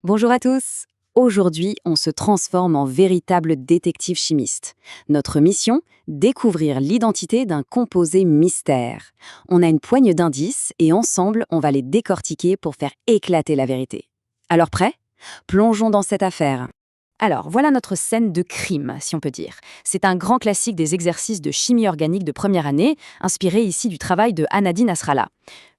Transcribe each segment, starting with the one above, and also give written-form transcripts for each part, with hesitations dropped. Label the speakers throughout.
Speaker 1: Bonjour à tous. Aujourd'hui, on se transforme en véritable détective chimiste. Notre mission, découvrir l'identité d'un composé mystère. On a une poigne d'indices et ensemble, on va les décortiquer pour faire éclater la vérité. Alors prêt? Plongeons dans cette affaire. Alors, voilà notre scène de crime, si on peut dire. C'est un grand classique des exercices de chimie organique de première année, inspiré ici du travail de Hannadi Nasrallah.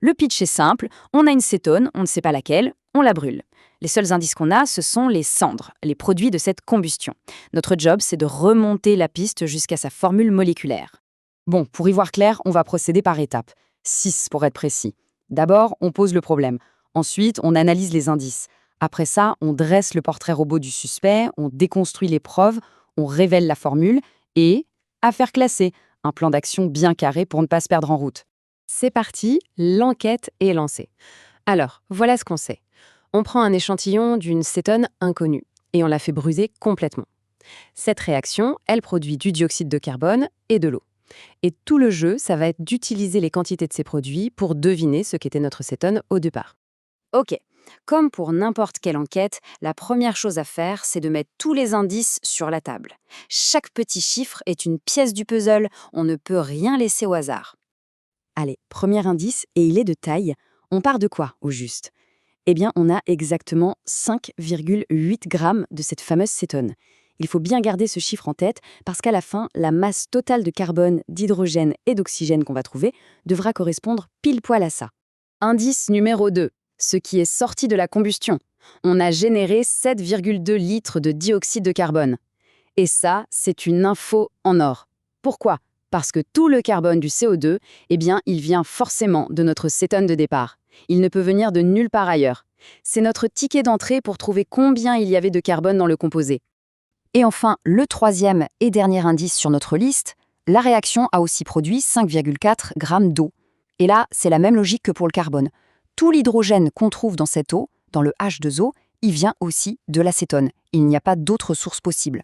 Speaker 1: Le pitch est simple, on a une cétone, on ne sait pas laquelle, on la brûle. Les seuls indices qu'on a, ce sont les cendres, les produits de cette combustion. Notre job, c'est de remonter la piste jusqu'à sa formule moléculaire. Bon, pour y voir clair, on va procéder par étapes. 6 pour être précis. D'abord, on pose le problème. Ensuite, on analyse les indices. Après ça, on dresse le portrait robot du suspect, on déconstruit les preuves, on révèle la formule et, affaire classée, un plan d'action bien carré pour ne pas se perdre en route.
Speaker 2: C'est parti, l'enquête est lancée. Alors, voilà ce qu'on sait. On prend un échantillon d'une cétone inconnue et on la fait bruser complètement. Cette réaction, elle produit du dioxyde de carbone et de l'eau. Et tout le jeu, ça va être d'utiliser les quantités de ces produits pour deviner ce qu'était notre cétone au départ.
Speaker 1: Ok, comme pour n'importe quelle enquête, la première chose à faire, c'est de mettre tous les indices sur la table. Chaque petit chiffre est une pièce du puzzle, on ne peut rien laisser au hasard. Allez, premier indice, et il est de taille. On part de quoi, au juste? Eh bien, on a exactement 5,8 grammes de cette fameuse cétone. Il faut bien garder ce chiffre en tête parce qu'à la fin, la masse totale de carbone, d'hydrogène et d'oxygène qu'on va trouver devra correspondre pile poil à ça. Indice numéro 2, ce qui est sorti de la combustion. On a généré 7,2 litres de dioxyde de carbone. Et ça, c'est une info en or. Pourquoi? Parce que tout le carbone du CO2, eh bien, il vient forcément de notre cétone de départ. Il ne peut venir de nulle part ailleurs. C'est notre ticket d'entrée pour trouver combien il y avait de carbone dans le composé. Et enfin, le troisième et dernier indice sur notre liste, la réaction a aussi produit 5,4 grammes d'eau. Et là, c'est la même logique que pour le carbone. Tout l'hydrogène qu'on trouve dans cette eau, dans le H2O, il vient aussi de l'acétone. Il n'y a pas d'autre source possible.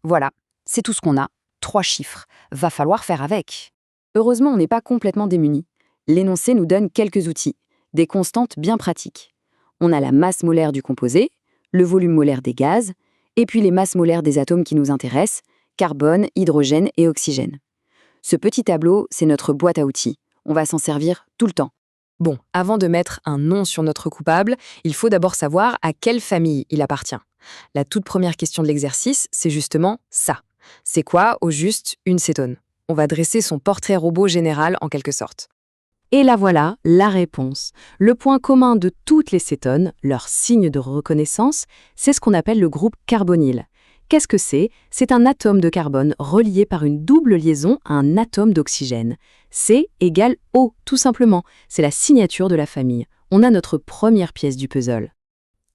Speaker 1: Voilà, c'est tout ce qu'on a. 3 chiffres. Va falloir faire avec. Heureusement, on n'est pas complètement démunis. L'énoncé nous donne quelques outils, des constantes bien pratiques. On a la masse molaire du composé, le volume molaire des gaz, et puis les masses molaires des atomes qui nous intéressent, carbone, hydrogène et oxygène. Ce petit tableau, c'est notre boîte à outils. On va s'en servir tout le temps.
Speaker 2: Bon, avant de mettre un nom sur notre coupable, il faut d'abord savoir à quelle famille il appartient. La toute première question de l'exercice, c'est justement ça. C'est quoi, au juste, une cétone? On va dresser son portrait robot général en quelque sorte.
Speaker 3: Et là voilà, la réponse. Le point commun de toutes les cétones, leur signe de reconnaissance, c'est ce qu'on appelle le groupe carbonyle. Qu'est-ce que c'est? C'est un atome de carbone relié par une double liaison à un atome d'oxygène. C égale O, tout simplement. C'est la signature de la famille. On a notre première pièce du puzzle.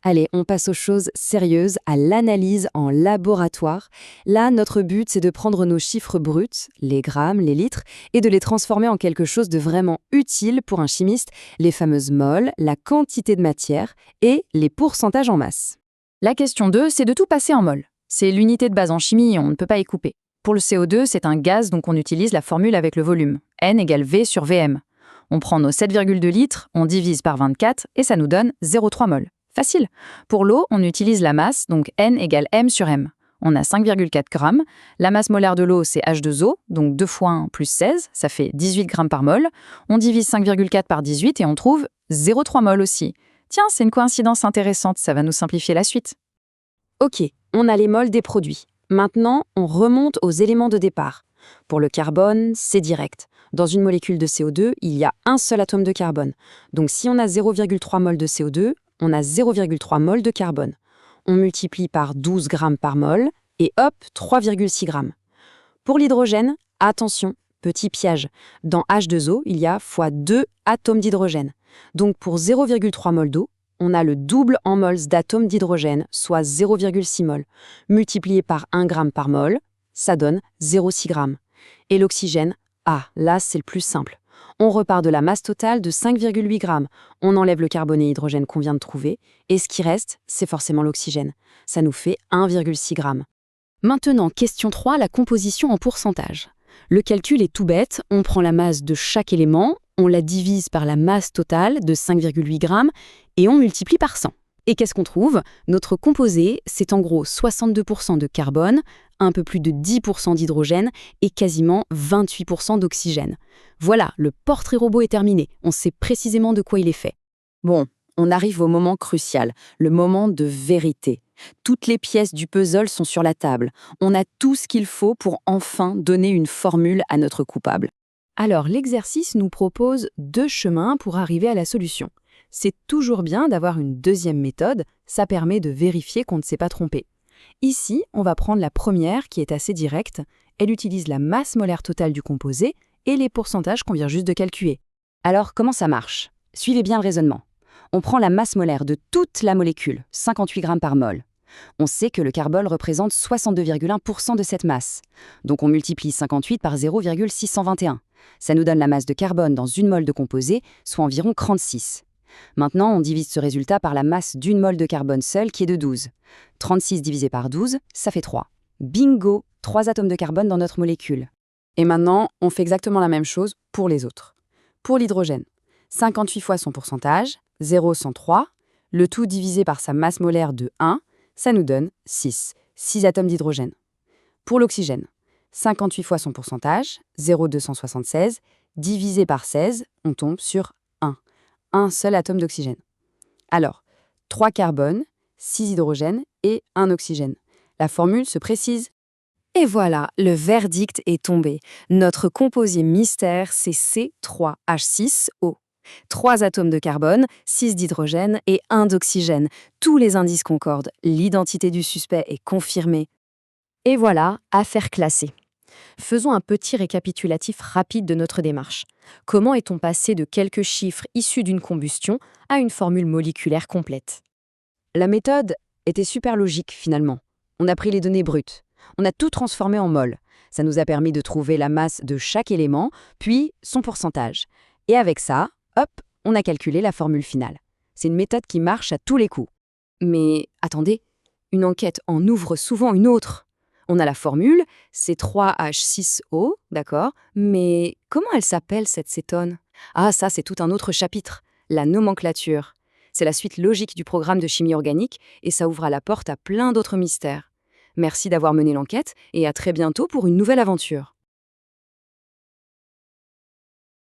Speaker 1: Allez, on passe aux choses sérieuses, à l'analyse en laboratoire. Là, notre but, c'est de prendre nos chiffres bruts, les grammes, les litres, et de les transformer en quelque chose de vraiment utile pour un chimiste, les fameuses moles, la quantité de matière et les pourcentages en masse. La question 2, c'est de tout passer en mol. C'est l'unité de base en chimie et on ne peut pas y couper. Pour le CO2, c'est un gaz, donc on utilise la formule avec le volume. N égale V sur Vm. On prend nos 7,2 litres, on divise par 24 et ça nous donne 0,3 mol. Facile. Pour l'eau, on utilise la masse, donc N égale M sur M. On a 5,4 grammes. La masse molaire de l'eau, c'est H2O, donc 2 fois 1 plus 16, ça fait 18 grammes par mol. On divise 5,4 par 18 et on trouve 0,3 mol aussi. Tiens, c'est une coïncidence intéressante, ça va nous simplifier la suite. Ok, on a les mols des produits. Maintenant, on remonte aux éléments de départ. Pour le carbone, c'est direct. Dans une molécule de CO2, il y a un seul atome de carbone. Donc si on a 0,3 mol de CO2, on a 0,3 mol de carbone. On multiplie par 12 grammes par mol et hop, 3,6 grammes. Pour l'hydrogène, attention, petit piège. Dans H2O, il y a fois 2 atomes d'hydrogène. Donc pour 0,3 mol d'eau, on a le double en mols d'atomes d'hydrogène, soit 0,6 mol. Multiplié par 1 gramme par mol, ça donne 0,6 grammes. Et l'oxygène, là c'est le plus simple. On repart de la masse totale de 5,8 grammes. On enlève le carbone et l'hydrogène qu'on vient de trouver. Et ce qui reste, c'est forcément l'oxygène. Ça nous fait 1,6 grammes. Maintenant, question 3, la composition en pourcentage. Le calcul est tout bête. On prend la masse de chaque élément, on la divise par la masse totale de 5,8 grammes et on multiplie par 100.
Speaker 3: Et qu'est-ce qu'on trouve? Notre composé, c'est en gros 62% de carbone, un peu plus de 10% d'hydrogène et quasiment 28% d'oxygène. Voilà, le portrait robot est terminé. On sait précisément de quoi il est fait.
Speaker 2: Bon, on arrive au moment crucial, le moment de vérité. Toutes les pièces du puzzle sont sur la table. On a tout ce qu'il faut pour enfin donner une formule à notre coupable.
Speaker 3: Alors, l'exercice nous propose 2 chemins pour arriver à la solution. C'est toujours bien d'avoir une deuxième méthode, ça permet de vérifier qu'on ne s'est pas trompé. Ici, on va prendre la première qui est assez directe. Elle utilise la masse molaire totale du composé et les pourcentages qu'on vient juste de calculer.
Speaker 1: Alors, comment ça marche? Suivez bien le raisonnement. On prend la masse molaire de toute la molécule, 58 grammes par mol. On sait que le carbone représente 62,1% de cette masse. Donc on multiplie 58 par 0,621. Ça nous donne la masse de carbone dans une mole de composé, soit environ 36. Maintenant, on divise ce résultat par la masse d'une mole de carbone seule qui est de 12. 36 divisé par 12, ça fait 3. Bingo! 3 atomes de carbone dans notre molécule.
Speaker 2: Et maintenant, on fait exactement la même chose pour les autres. Pour l'hydrogène, 58 fois son pourcentage, 0,103, le tout divisé par sa masse molaire de 1, ça nous donne 6. 6 atomes d'hydrogène. Pour l'oxygène, 58 fois son pourcentage, 0,276, divisé par 16, on tombe sur 1. Un seul atome d'oxygène. Alors, 3 carbones, 6 hydrogènes et 1 oxygène. La formule se précise.
Speaker 3: Et voilà, le verdict est tombé. Notre composé mystère, c'est C3H6O. 3 atomes de carbone, 6 d'hydrogène et 1 d'oxygène. Tous les indices concordent. L'identité du suspect est confirmée. Et voilà, affaire classée. Faisons un petit récapitulatif rapide de notre démarche. Comment est-on passé de quelques chiffres issus d'une combustion à une formule moléculaire complète?
Speaker 1: La méthode était super logique finalement. On a pris les données brutes. On a tout transformé en mol. Ça nous a permis de trouver la masse de chaque élément, puis son pourcentage. Et avec ça, hop, on a calculé la formule finale. C'est une méthode qui marche à tous les coups. Mais attendez, une enquête en ouvre souvent une autre. On a la formule, C3H6O, d'accord, mais comment elle s'appelle cette cétone? Ah, ça, c'est tout un autre chapitre, la nomenclature. C'est la suite logique du programme de chimie organique et ça ouvre la porte à plein d'autres mystères. Merci d'avoir mené l'enquête et à très bientôt pour une nouvelle aventure.